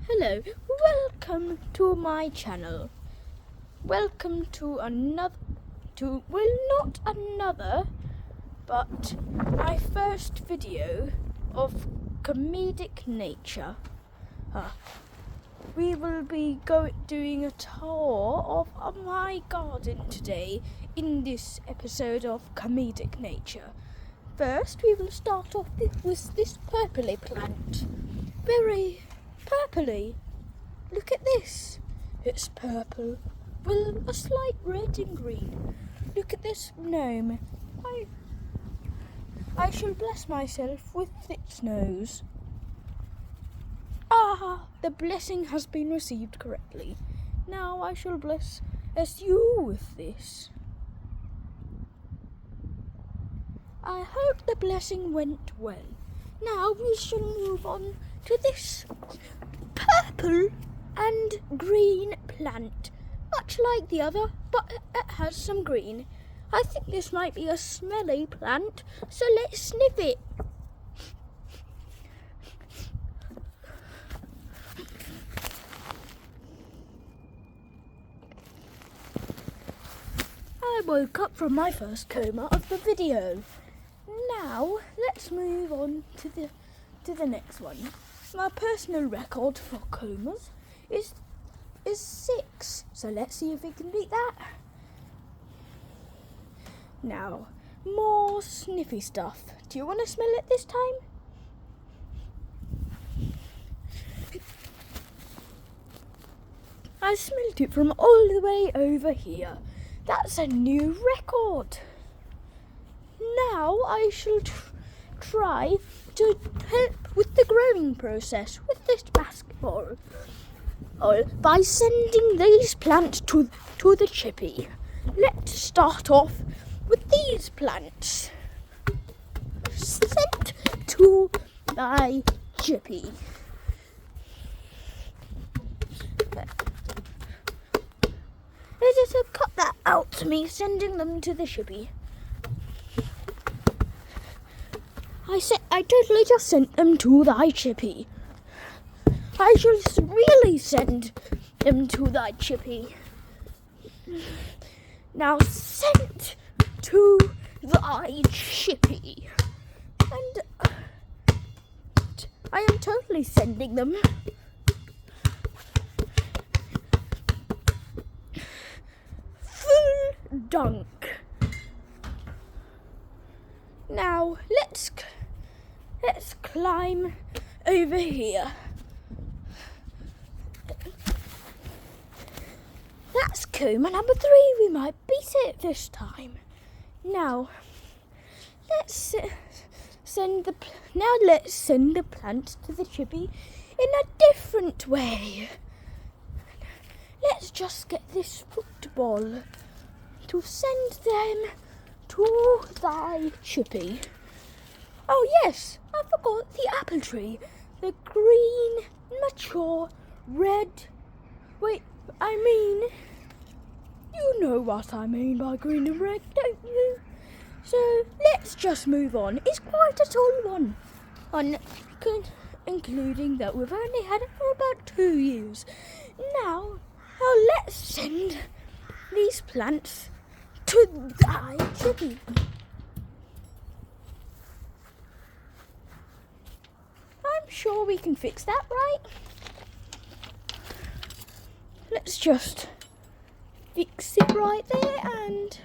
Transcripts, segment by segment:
Hello, welcome to my channel. Welcome to but my first video of comedic nature. We will be doing a tour of my garden today in this episode of comedic nature. First, we will start off with this purpley plant. Very purpley. Look at this. It's purple with a slight red and green. Look at this gnome. I shall bless myself with its nose. The blessing has been received correctly. Now I shall bless you with this. I hope the blessing went well. Now we shall move on to this purple and green plant. Much like the other, but it has some green. I think this might be a smelly plant, so let's sniff it. I woke up from my first coma of the video. Now let's move on to the next one. My personal record for comas is 6. So let's see if we can beat that. Now, more sniffy stuff. Do you want to smell it this time? I smelled it from all the way over here. That's a new record. Now I shall try to help with the growing process with this basketball by sending these plants to the chippy. Let's start off with these plants. Sent to my chippy. Let's just cut that out to me, sending them to the chippy. I totally just sent them to thy chippy. I shall really send them to thy chippy. Now sent to thy chippy. And I am totally sending them. Full dunk. Now let's climb over here. That's coma number 3. We might beat it this time. Now let's send the plant to the chippy in a different way. Let's just get this football to send them to thy chippy. Oh yes, I forgot the apple tree. The green, mature, red. Wait, you know what I mean by green and red, don't you? So let's just move on. It's quite a tall one, including that we've only had it for about 2 years. Now let's send these plants to thy chippy. I'm sure we can fix that, right? Let's just fix it right there and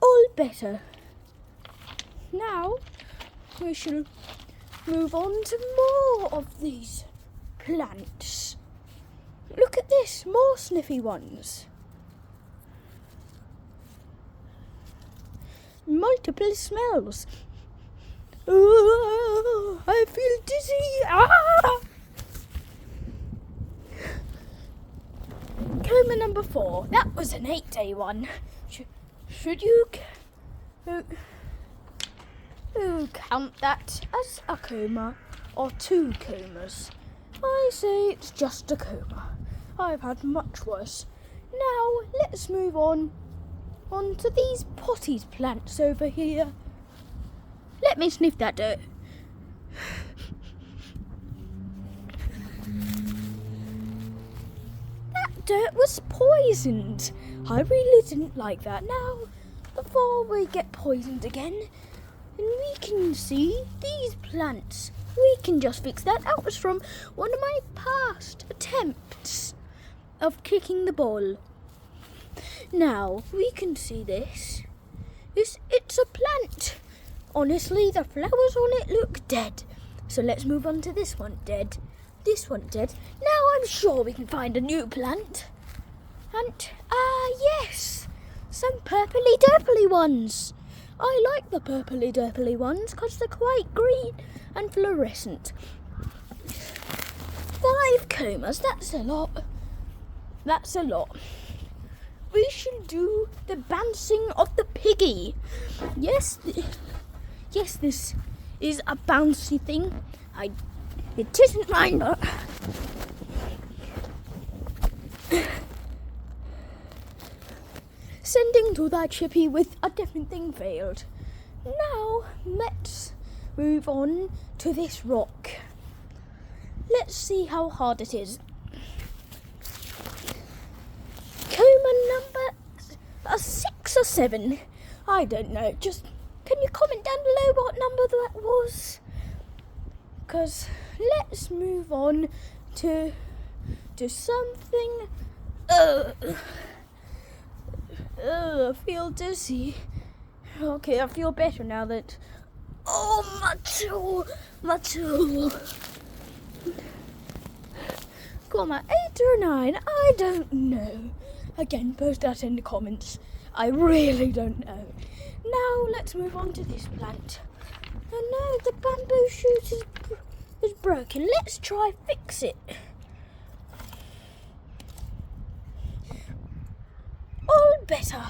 all better. Now we shall move on to more of these plants. Look at this, more sniffy ones. Multiple smells. Oh, I feel dizzy. Coma number 4. That was an 8-day one. Should you count that as a coma or 2 comas? I say it's just a coma. I've had much worse. Now let's move on to these potted plants over here. Let me sniff that dirt. dirt was poisoned. I really didn't like that. Now, before we get poisoned again, and we can see these plants. We can just fix that. That was from one of my past attempts of kicking the ball. Now, we can see this. It's a plant. Honestly, the flowers on it look dead. So let's move on to this one, dead. This one dead. Now I'm sure we can find a new plant. And, yes, some purpley-durpley ones. I like the purpley-durpley ones because they're quite green and fluorescent. 5 comas, that's a lot. That's a lot. We should do the bouncing of the piggy. Yes, this is a bouncy thing. It isn't mine, but... Sending to that chippy with a different thing failed. Now, let's move on to this rock. Let's see how hard it is. Coma number 6 or 7. I don't know. Just can you comment down below what number that was? Because let's move on to something. I feel dizzy. Okay, I feel better now that. Oh, my toe. Comma 8 or 9, I don't know. Again, post that in the comments. I really don't know. Now let's move on to this plant. Oh no, the bamboo shoot is broken. Let's try fix it. All better.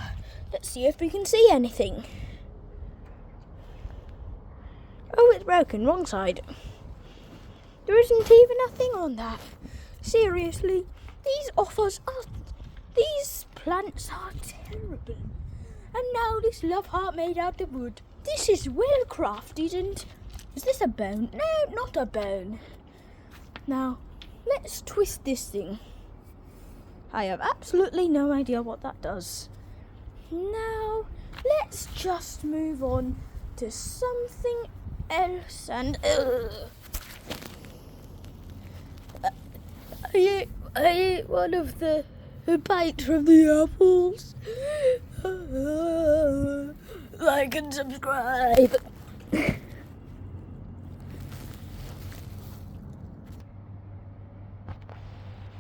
Let's see if we can see anything. Oh, it's broken. Wrong side. There isn't even a thing on that. Seriously, these plants are terrible. And now this love heart made out of wood. This is well crafted and... Is this a bone? No, not a bone. Now, let's twist this thing. I have absolutely no idea what that does. Now, let's just move on to something else and... I ate one of the bite from the apples. Like and subscribe.